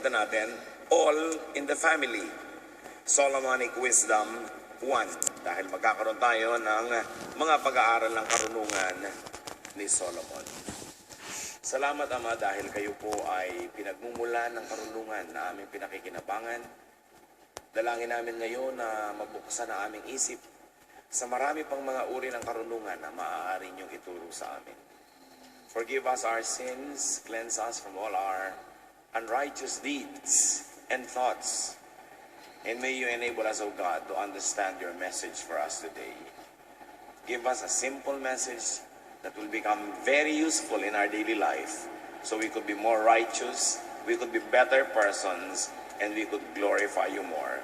ito natin, all in the family. Solomonic Wisdom 1. Dahil magkakaroon tayo ng mga pag-aaral ng karunungan ni Solomon. Salamat Ama dahil kayo po ay pinagmumulan ng karunungan na aming pinakikinabangan. Dalangin namin ngayon na mabuksan ang aming isip sa marami pang mga uri ng karunungan na maaari niyong ituro sa amin. Forgive us our sins, cleanse us from all our unrighteous deeds and thoughts. And may you enable us, O God, to understand your message for us today. Give us a simple message that will become very useful in our daily life so we could be more righteous, we could be better persons, and we could glorify you more.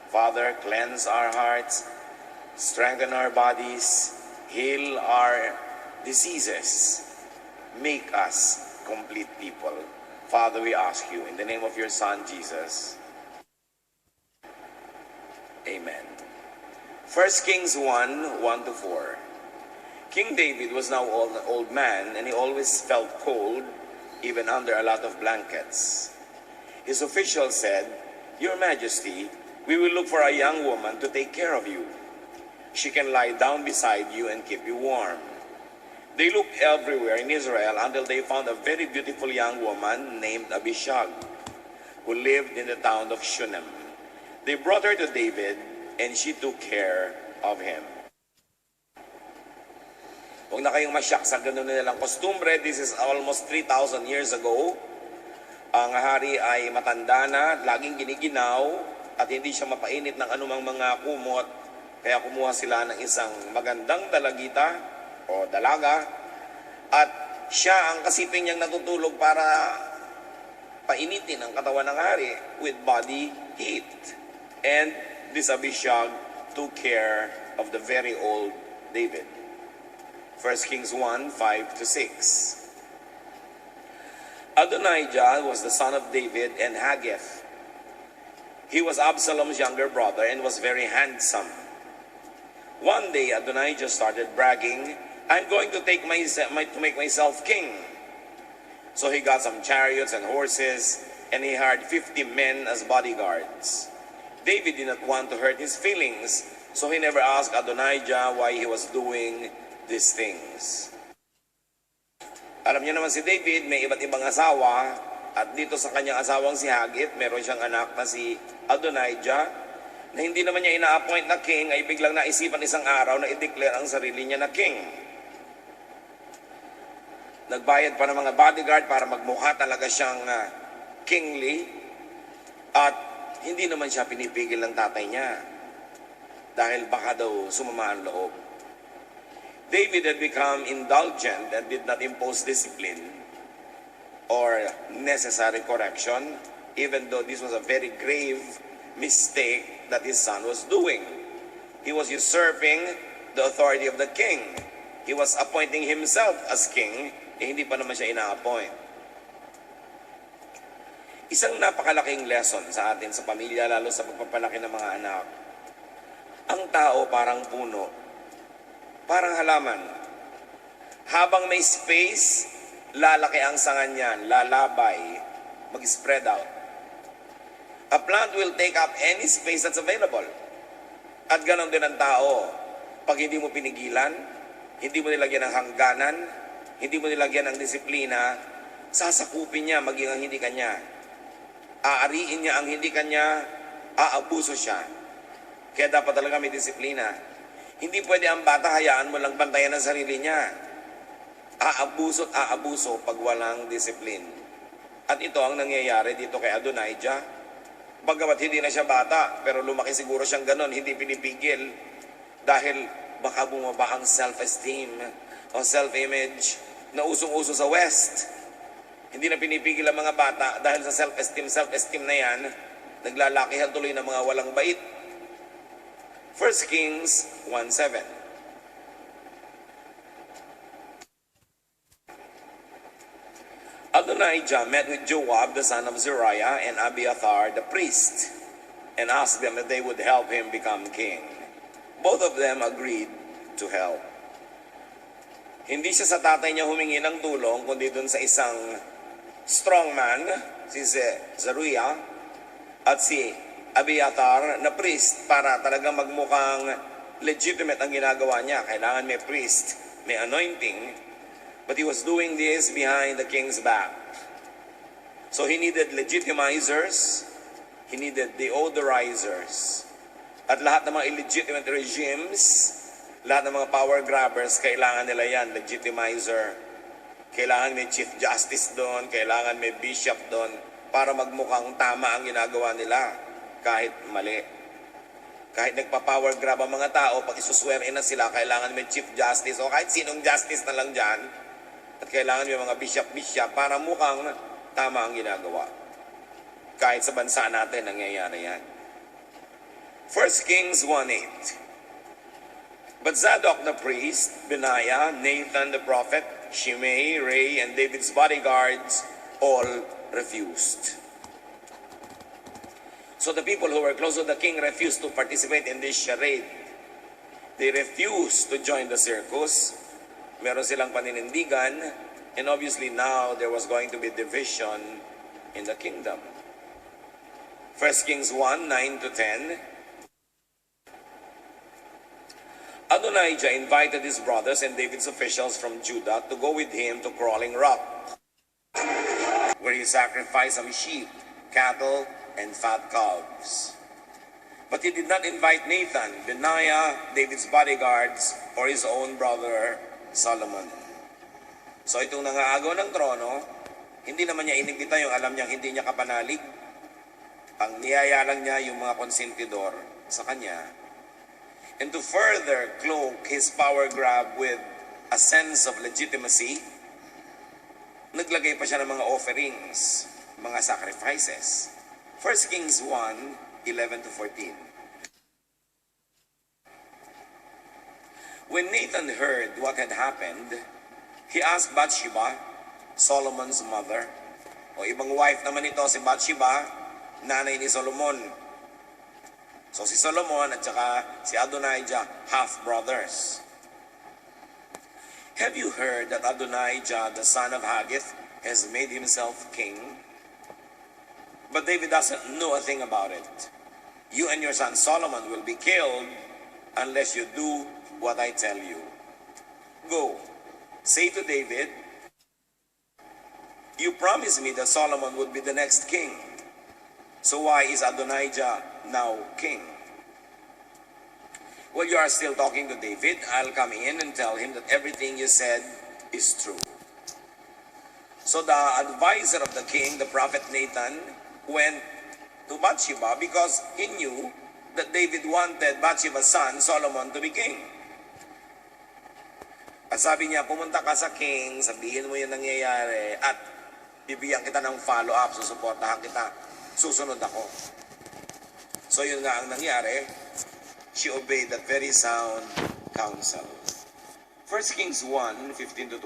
Father, cleanse our hearts, strengthen our bodies, heal our diseases, make us complete people. Father, we ask you in the name of your Son, Jesus. Amen. 1 Kings 1:1-4. King David was now an old man, and he always felt cold, even under a lot of blankets. His officials said, "Your Majesty, we will look for a young woman to take care of you. She can lie down beside you and keep you warm." They looked everywhere in Israel until they found a very beautiful young woman named Abishag, who lived in the town of Shunem. They brought her to David, and she took care of him. Huwag na kayong masyak sa ganun nilang kostumbre. This is almost 3,000 years ago. Ang hari ay matanda na, laging giniginaw, at hindi siya mapainit ng anumang mga kumot. Kaya kumuha sila ng isang magandang dalagita o dalaga, at siya ang kasiping niyang natutulog para painitin ang katawan ng hari with body heat. And this Abishag took care of the very old David. 1 Kings 1:5-6. Adonijah was the son of David and Haggith. He was Absalom's younger brother and was very handsome. One day, Adonijah started bragging, "I'm going to make myself king." So he got some chariots and horses, and he hired 50 men as bodyguards. David did not want to hurt his feelings, so he never asked Adonijah why he was doing these things. Alam niyo naman si David, may iba't ibang asawa, at dito sa kanyang asawang si Haggith, meron siyang anak na si Adonijah, na hindi naman niya ina-appoint na king, ay biglang naisipan isang araw na i-declare ang sarili niya na king. Nagbayad pa ng mga bodyguard para magmukha talaga siyang kingly, at hindi naman siya pinipigil ng tatay niya dahil baka daw sumama ang loob. David had become indulgent and did not impose discipline or necessary correction, even though this was a very grave mistake that his son was doing. He was usurping the authority of the king. He was appointing himself as king, hindi pa naman siya ina-appoint. Isang napakalaking lesson sa atin sa pamilya, lalo sa pagpapalaki ng mga anak. Ang tao parang puno, parang halaman. Habang may space, lalaki ang sanga niyan, lalabay, mag-spread out. A plant will take up any space that's available. At ganon din ang tao. Pag hindi mo pinigilan, hindi mo nilagyan ng hangganan, hindi mo nilagyan ng disiplina, sasakupin niya maging ang hindi kanya. Aariin niya ang hindi kanya, aabuso siya. Kaya dapat talaga may disiplina. Hindi pwede ang bata, hayaan mo lang bantayan ang sarili niya. Aabuso at aabuso pag walang disiplin. At ito ang nangyayari dito kay Adonijah. Bagamat hindi na siya bata, pero lumaki siguro siyang ganon, hindi pinipigil. Dahil baka bumaba ang self-esteem o self-image na usong-uso sa West. Hindi na pinipigil ang mga bata dahil sa self-esteem na yan, naglalakihan tuloy ng mga walang bait. 1 Kings 1:7. Adonijah met with Joab, the son of Zeruiah, and Abiathar, the priest, and asked them if they would help him become king. Both of them agreed to help. Hindi siya sa tatay niya humingi ng tulong, kundi dun sa isang strong man si Zeruiah at si Abiathar na priest para talagang magmukhang legitimate ang ginagawa niya. Kailangan may priest, may anointing, but he was doing this behind the king's back. So he needed legitimizers, he needed deodorizers. At lahat ng mga illegitimate regimes, lahat ng mga power grabbers, kailangan nila yan, legitimizer. Kailangan may chief justice doon, kailangan may bishop doon, para magmukhang tama ang ginagawa nila, kahit mali. Kahit nagpa-power grab ang mga tao, pag isuswerin na sila, kailangan may chief justice, o kahit sinong justice na lang dyan, at kailangan may mga bishop para mukhang tama ang ginagawa. Kahit sa bansa natin, nangyayari yan. 1 Kings 1:8. But Zadok the priest, Benaiah, Nathan the prophet, Shimei, Ray, and David's bodyguards all refused. So the people who were close to the king refused to participate in this charade. They refused to join the circus. Meron silang paninindigan, and obviously now there was going to be division in the kingdom. 1 Kings 1:9-10. Adonijah invited his brothers and David's officials from Judah to go with him to Crawling Rock, where he sacrificed some sheep, cattle, and fat calves. But he did not invite Nathan, Benaiah, David's bodyguards, or his own brother Solomon. So itong nangaagaw ng trono, hindi naman niya inimbita yung alam niyang hindi niya kapanalig. Ang niyaya lang niya yung mga konsentidor sa kanya. And to further cloak his power grab with a sense of legitimacy, naglagay pa siya ng mga offerings, mga sacrifices. 1 Kings 1:11-14. When Nathan heard what had happened, he asked Bathsheba, Solomon's mother, o ibang wife naman ito, si Bathsheba, nanay ni Solomon. So si Solomon at saka si Adonijah, half-brothers. Have you heard that Adonijah, the son of Haggith, has made himself king? But David doesn't know a thing about it. You and your son Solomon will be killed unless you do what I tell you. Go, say to David, you promised me that Solomon would be the next king. So why is Adonijah now king? Well, you are still talking to David. I'll come in and tell him that everything you said is true. So the advisor of the king, the prophet Nathan, went to Bathsheba because he knew that David wanted Bathsheba's son, Solomon, to be king. At sabi niya, pumunta ka sa king, sabihin mo yung nangyayari, at bibigyan kita ng follow-up, susuportahan kita, susunod ako. So yun nga ang nangyari. She obeyed that very sound counsel. 1 Kings 1:15-21.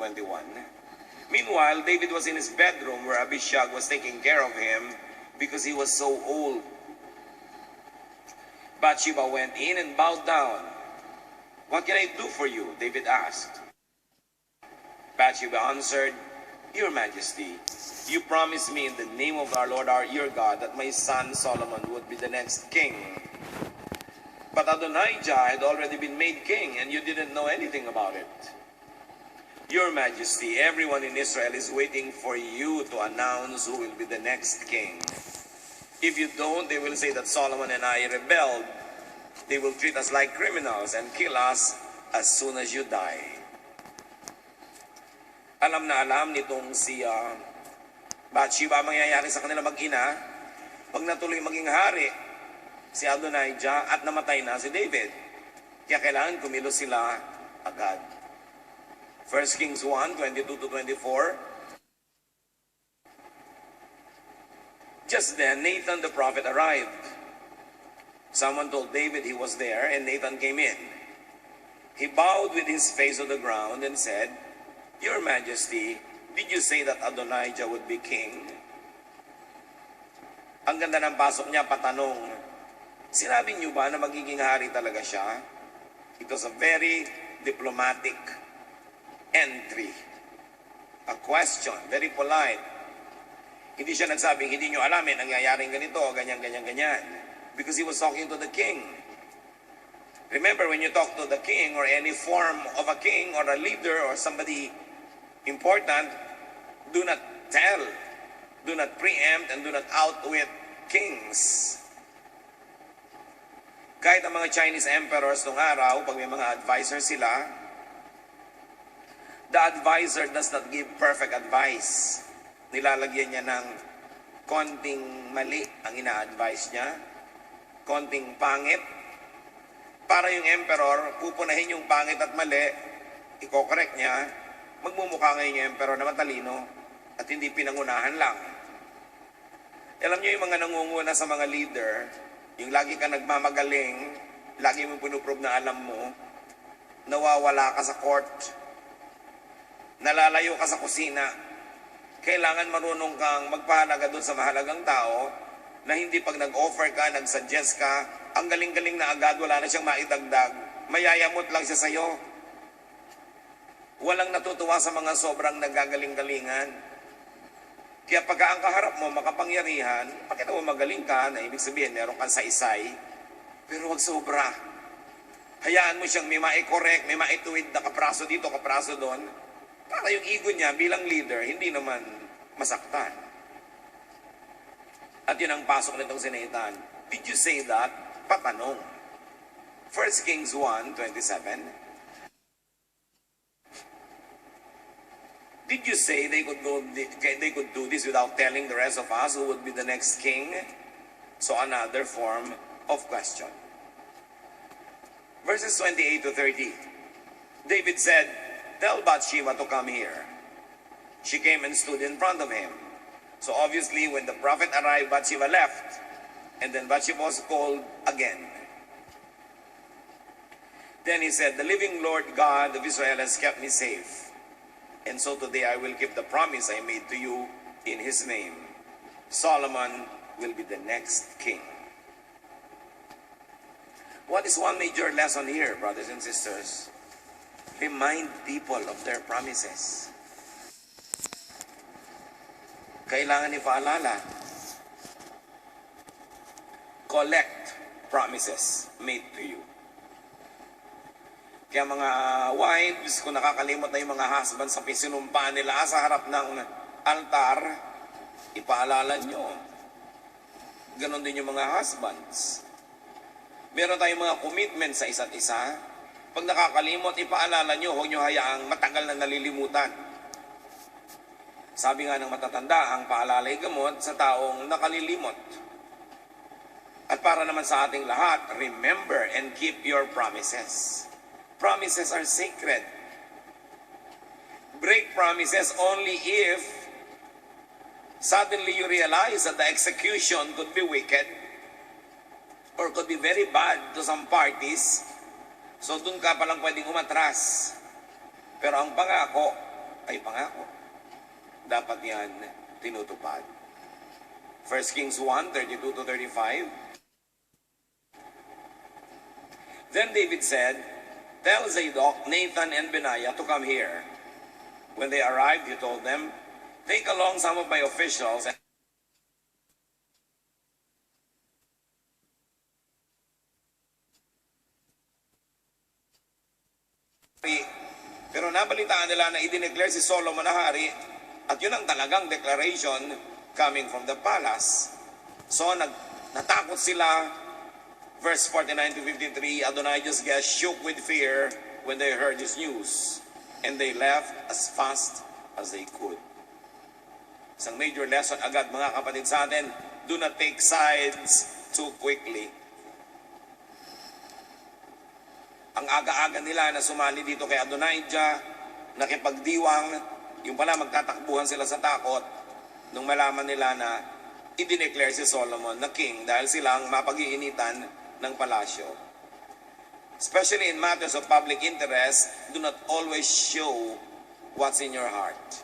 Meanwhile, David was in his bedroom where Abishag was taking care of him because he was so old. Bathsheba went in and bowed down. What can I do for you? David asked. Bathsheba answered, Your Majesty, you promised me in the name of our Lord your God that my son Solomon would be the next king. But Adonijah had already been made king and you didn't know anything about it. Your Majesty, everyone in Israel is waiting for you to announce who will be the next king. If you don't, they will say that Solomon and I rebelled. They will treat us like criminals and kill us as soon as you die. Alam na alam nitong si Bathsheba mangyayari sa kanila mag-ina pag natuloy maging hari si Adonijah at namatay na si David. Kaya kailangan kumilos sila agad. 1 Kings 1:22-24. Just then, Nathan the prophet arrived. Someone told David he was there, and Nathan came in. He bowed with his face to the ground and said, Your Majesty, did you say that Adonijah would be king? Ang ganda ng pasok niya, patanong, sinabi niyo ba na magiging hari talaga siya? It was a very diplomatic entry. A question, very polite. Hindi siya nagsabing, hindi nyo alamin, nangyayaring ganito, ganyan, ganyan, ganyan. Because he was talking to the king. Remember, when you talk to the king or any form of a king or a leader or somebody important, do not tell, do not preempt, and do not outwit kings. Kahit ang mga Chinese emperors nung araw, pag may mga advisor sila, the advisor does not give perfect advice. Nilalagyan niya ng konting mali ang ina-advise niya, konting pangit, para yung emperor, pupunahin yung pangit at mali, i-correct niya, magmumukha ngayon yung emperor na matalino at hindi pinangunahan lang. Alam niyo yung mga nangunguna sa mga leader, yung lagi ka nagmamagaling, lagi mo pinuprove na alam mo, nawawala ka sa court, nalalayo ka sa kusina, kailangan marunong kang magpahalaga doon sa mahalagang tao na hindi pag nag-offer ka, nag-suggest ka, ang galing-galing na agad, wala na siyang maidagdag, mayayamot lang siya sa'yo. Walang natutuwa sa mga sobrang nagagaling-galingan. Kaya pagka ang kaharap mo, makapangyarihan, pakita mo magaling ka, na ibig sabihin, meron kang saysay, pero wag sobra. Hayaan mo siyang may mai-correct, may maituwid na kapraso dito, kapraso doon, para yung ego niya bilang leader, hindi naman masaktan. At yun ang pasok nitong sinaitan. Did you say that? Patanong. 1 Kings 1:27. Did you say they could do this without telling the rest of us who would be the next king? So another form of question. Verses 28 to 30. David said, "Tell Bathsheba to come here." She came and stood in front of him. So obviously, when the prophet arrived, Bathsheba left. And then Bathsheba was called again. Then he said, "The living Lord God of Israel has kept me safe. And so today I will keep the promise I made to you in his name. Solomon will be the next king." What is one major lesson here, brothers and sisters? Remind people of their promises. Kailangan ipaalala. Collect promises made to you. Kaya mga wives, kung nakakalimot na yung mga husbands sa sinumpa nila sa harap ng altar, ipaalala nyo. Ganon din yung mga husbands. Meron tayong mga commitment sa isa't isa. Pag nakakalimot, ipaalala nyo, huwag nyo hayaang matagal na nalilimutan. Sabi nga ng matatanda, ang paalala'y gamot sa taong nakalilimot. At para naman sa ating lahat, remember and keep your promises. Promises are sacred. Break promises only if suddenly you realize that the execution could be wicked or could be very bad to some parties. So dun ka palang pwedeng umatras. Pero ang pangako ay pangako. Dapat yan tinutupad. 1 Kings 1:32 to 35. Then David said, "Tell Zadok, Nathan, and Benaiah to come here." When they arrived, he told them, "Take along some of my officials and pero nabalitaan nila na idineclare si Solomon na hari at yun ang talagang declaration coming from the palace. So natakot sila. Verse 49 to 53, Adonijah's guests shook with fear when they heard this news, and they left as fast as they could. Isang major lesson agad mga kapatid sa atin, do not take sides too quickly. Ang aga-aga nila na sumali dito kay Adonijah, nakipagdiwang, yung pala magtatakbuhan sila sa takot, nung malaman nila na i-declare si Solomon na king dahil sila ang mapag-iinitan ng palasyo. Especially in matters of public interest, do not always show what's in your heart.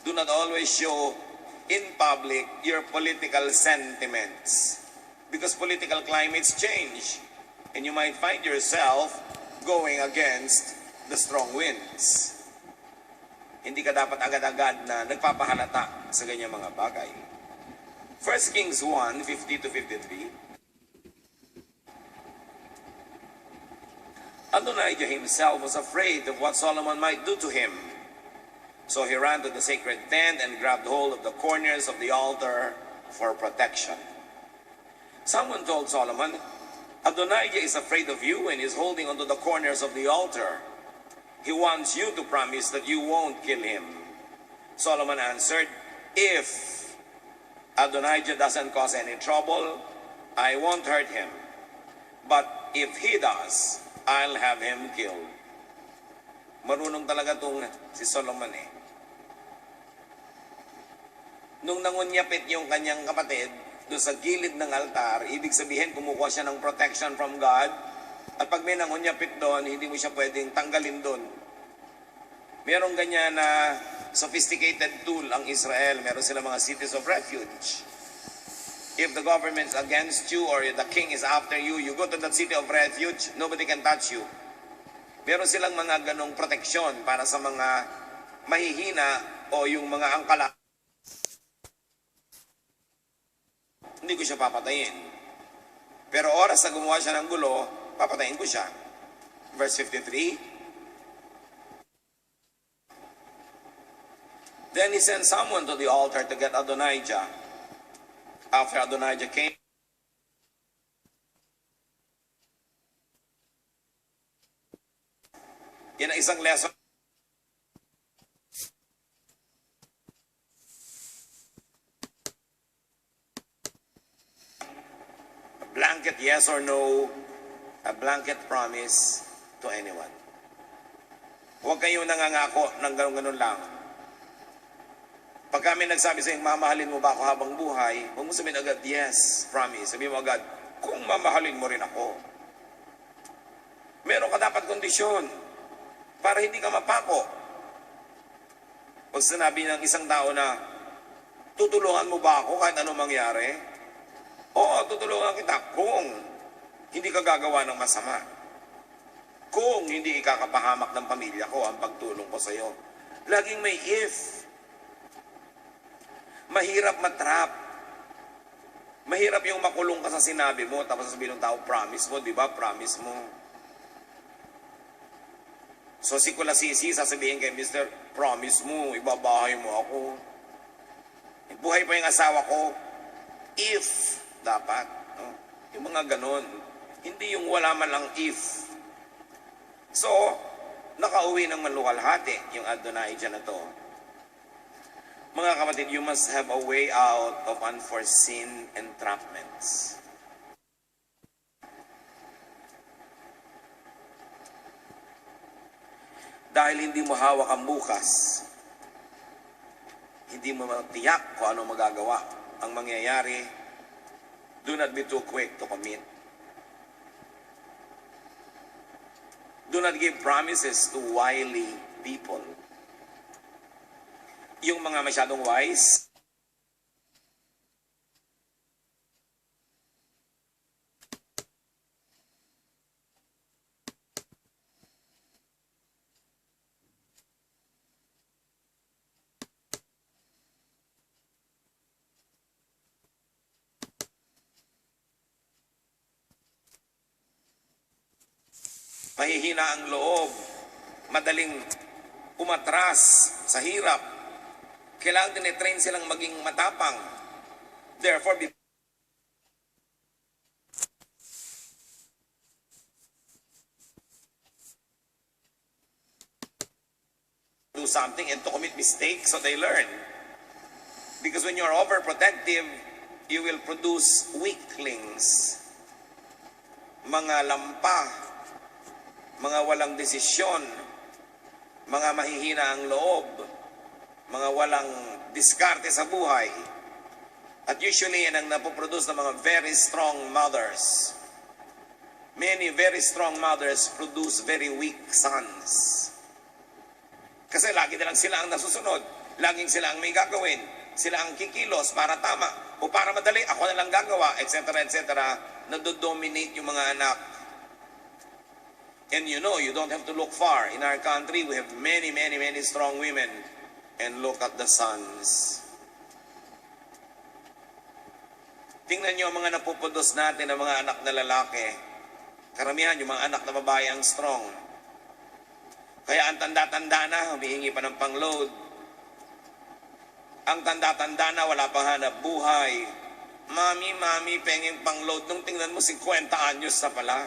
Do not always show in public your political sentiments. Because political climates change. And you might find yourself going against the strong winds. Hindi ka dapat agad-agad na nagpapahalata sa ganyang mga bagay. 1 Kings 1, 50 to 53. Adonijah himself was afraid of what Solomon might do to him. So he ran to the sacred tent and grabbed hold of the corners of the altar for protection. Someone told Solomon, Adonijah is afraid of you and is holding onto the corners of the altar. He wants you to promise that you won't kill him. Solomon answered, if Adonijah doesn't cause any trouble, I won't hurt him. But if he does, I'll have him killed. Marunong talaga itong si Solomon eh. Nung nangunyapit yung kanyang kapatid doon sa gilid ng altar, ibig sabihin kumukuha siya ng protection from God. At pag may nangunyapit doon, hindi mo siya pwedeng tanggalin doon. Merong ganyan na sophisticated tool ang Israel. Meron sila mga cities of refuge. If the government is against you or the king is after you, you go to that city of refuge, nobody can touch you. Meron silang mga ganong proteksyon para sa mga mahihina o yung mga angkala. Hindi ko siya papatayin. Pero oras na gumawa siya ng gulo, papatayin ko siya. Verse 53. Then he sent someone to the altar to get Adonijah. After Adonijah came, yan ang isang lesson. A blanket yes or no, a blanket promise to anyone. Huwag kayong nangangako ng ganun-ganun lang. Pag kami nagsabi sa inyo, mamahalin mo ba ako habang buhay? Huwag mo sabihin agad, yes, promise. Sabihin mo agad, kung mamahalin mo rin ako. Meron ka dapat kondisyon para hindi ka mapako. Pag sinabi ng isang tao na, tutulungan mo ba ako kahit anong mangyari? Oo, tutulungan kita kung hindi ka gagawa ng masama. Kung hindi ikakapahamak ng pamilya ko ang pagtulong ko sa iyo. Laging may if. Mahirap matrap. Mahirap yung makulong ka sa sinabi mo, tapos sabihin ng tao, promise mo, di ba? Promise mo. So si Kulasisi, sasabihin kay Mr., promise mo, ibabahay mo ako. Buhay pa yung asawa ko, if, dapat. No? Yung mga ganon. Hindi yung wala man lang if. So, nakauwi ng maluwalhati yung Adonijah na to. Mga kapatid, you must have a way out of unforeseen entrapments. Dahil hindi mo hawak ang bukas, hindi mo matiyak kung ano magagawa. Ang mangyayari, do not be too quick to commit. Do not give promises to wily people. Yung mga masyadong wise, mahihina ang loob, madaling umatras sa hirap. Kailangan tinitrain silang maging matapang. Therefore, do something and to commit mistakes so they learn. Because when you're overprotective, you will produce weaklings. Mga lampa, mga walang desisyon, mga mahihina ang loob, mga walang diskarte sa buhay. At usually, yan ang napoproduce ng mga very strong mothers. Many very strong mothers produce very weak sons. Kasi lagi na lang sila ang nasusunod. Laging sila ang may gagawin. Sila ang kikilos para tama. O para madali, ako na lang gagawa, etc. etc. Nado-dominate yung mga anak. And you know, you don't have to look far. In our country, we have many, many, many strong women. And look at the sons. Tingnan nyo ang mga napupudos natin ng mga anak na lalaki. Karamihan, yung mga anak na babae ang strong. Kaya ang tanda-tanda na, humihingi pa ng pang-load. Ang tanda-tanda na, wala pang hanap buhay. Mami, pengeng pang-load. Nung tingnan mo, 50 anyos na pala.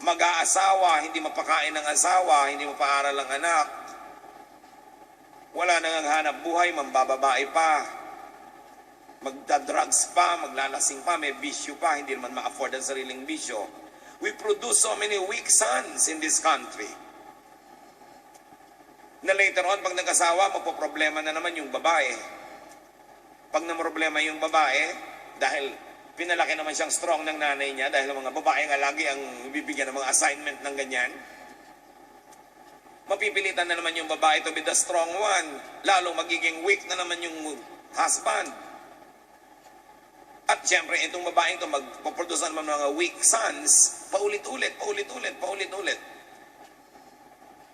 Mag-aasawa, hindi mapakain ng asawa, hindi mapaaral ang anak. Wala nang hanap buhay, mambababae pa. Magdadrugs pa, maglalasing pa, may bisyo pa, hindi naman ma-afford ang sariling bisyo. We produce so many weak sons in this country. Na later on, pag nag-asawa, mapoproblema na naman yung babae. Pag namroblema yung babae, dahil pinalaki naman siyang strong ng nanay niya, dahil mga babae nga lagi ang bibigyan ng mga assignment ng ganyan, mapipilitan na naman yung babae to be the strong one, lalong magiging weak na naman yung husband. At siyempre, itong babaeng ito magpaproduce naman ng mga weak sons, paulit-ulit.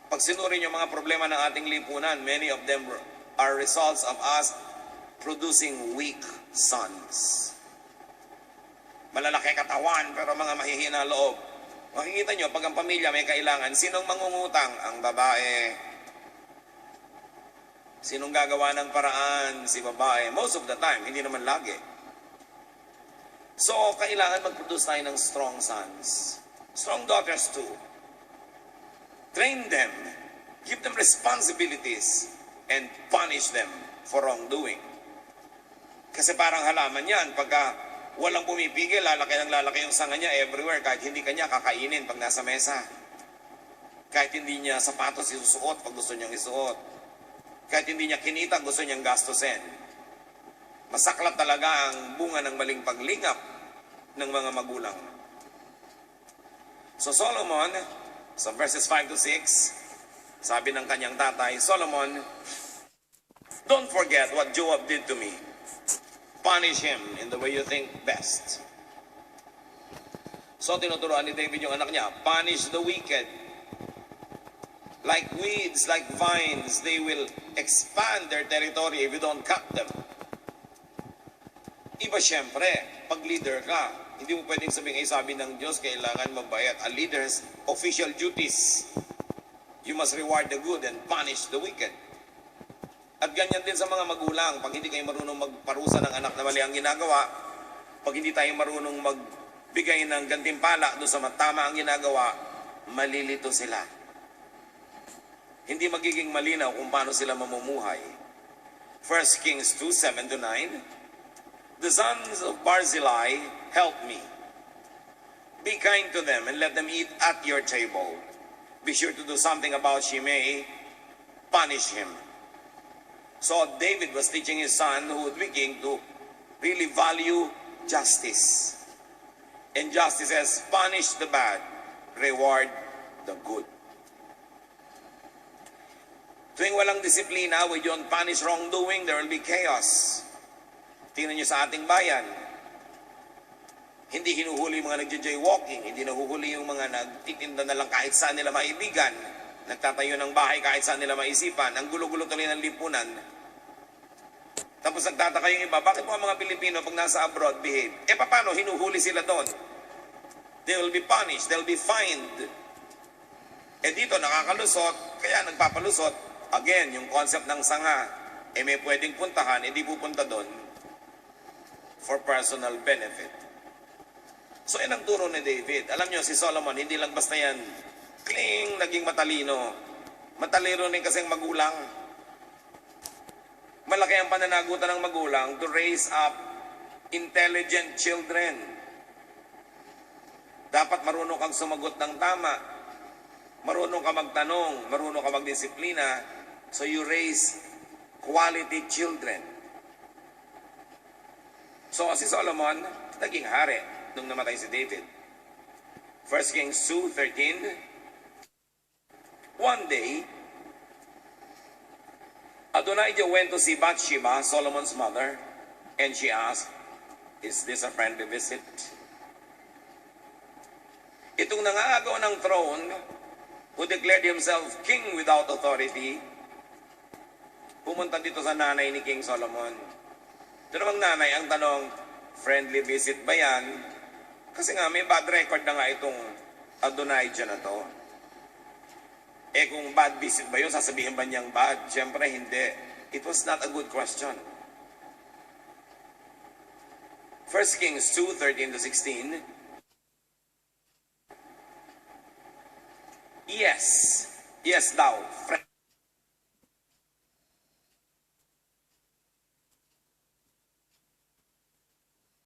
Pag sinurin yung mga problema ng ating lipunan, many of them are results of us producing weak sons. Malalaki katawan, pero mga mahihina loob. Makikita nyo, pag ang pamilya may kailangan, sinong mangungutang? Ang babae. Sinong gagawa ng paraan? Si babae. Most of the time, hindi naman lagi. So, kailangan mag-produce tayo ng strong sons. Strong daughters too. Train them, give them responsibilities, and punish them for wrongdoing. Kasi parang halaman yan, pagka walang pumipigil, lalaki yung sanga niya everywhere, kahit hindi kanya kakainin pag nasa mesa. Kahit hindi niya sapatos isusuot pag gusto niyang isuot. Kahit hindi niya kinita, gusto niyang gastusin. Masaklat talaga ang bunga ng maling paglingap ng mga magulang. So Solomon, sa verses 5 to 6, sabi ng kanyang tatay, Solomon, don't forget what Joab did to me. Punish him in the way you think best. So tinuturuan ni David yung anak niya, punish the wicked. Like weeds, like vines, they will expand their territory if you don't cut them. Iba siyempre, pag leader ka, hindi mo pwedeng sabihin, sabi ng Diyos, kailangan magbayad. A leader's official duties. You must reward the good and punish the wicked. At ganyan din sa mga magulang. Pag hindi kayo marunong magparusa ng anak na mali ang ginagawa, pag hindi tayo marunong magbigay ng gantimpala doon sa tama ang ginagawa, malilito sila. Hindi magiging malinaw kung paano sila mamumuhay. 1 Kings 2, 7 to 9, the sons of Barzillai help me. Be kind to them and let them eat at your table. Be sure to do something about Shimei. Punish him. So David was teaching his son, who would be king, to really value justice. And justice says, punish the bad, reward the good. Tuwing walang disiplina, we don't punish wrongdoing, there will be chaos. Tingnan nyo sa ating bayan. Hindi hinuhuli yung mga nagja-jaywalking, hindi nahuhuli yung mga nagtitinda na lang kahit saan nila maibigan, nagtatayo ng bahay kahit saan nila maisipan, ang gulo-gulo tuloy ng lipunan. Tapos nagtataka yung iba, bakit mga Pilipino pag nasa abroad behave? Paano? Hinuhuli sila doon. They will be punished, they will be fined. Dito nakakalusot, kaya nagpapalusot. Again, yung concept ng sanga, may pwedeng puntahan, hindi pupunta doon for personal benefit. So, yan ang turo ni David. Alam nyo, si Solomon, hindi lang basta yan, naging matalino. Matalino rin kasing magulang. Malaki ang pananagutan ng magulang to raise up intelligent children. Dapat marunong kang sumagot ng tama. Marunong ka magtanong, marunong ka magdisiplina. So, you raise quality children. So, si Solomon, naging hari nung namatay si David. 1 Kings 2:13. One day, Adonijah went to see Bathsheba, Solomon's mother, and she asked, is this a friendly visit? Itong nangagaw ng throne, who declared himself king without authority, pumunta dito sa nanay ni King Solomon. Ito namang nanay, ang tanong, Friendly visit ba yan? Kasi nga may bad record na nga itong Adonijah na to. Eh kung bad visit ba yun, sasabihin ba niyang bad? Siyempre hindi. It was not a good question. 1 Kings 2:13-16. Yes. Yes, thou, friend.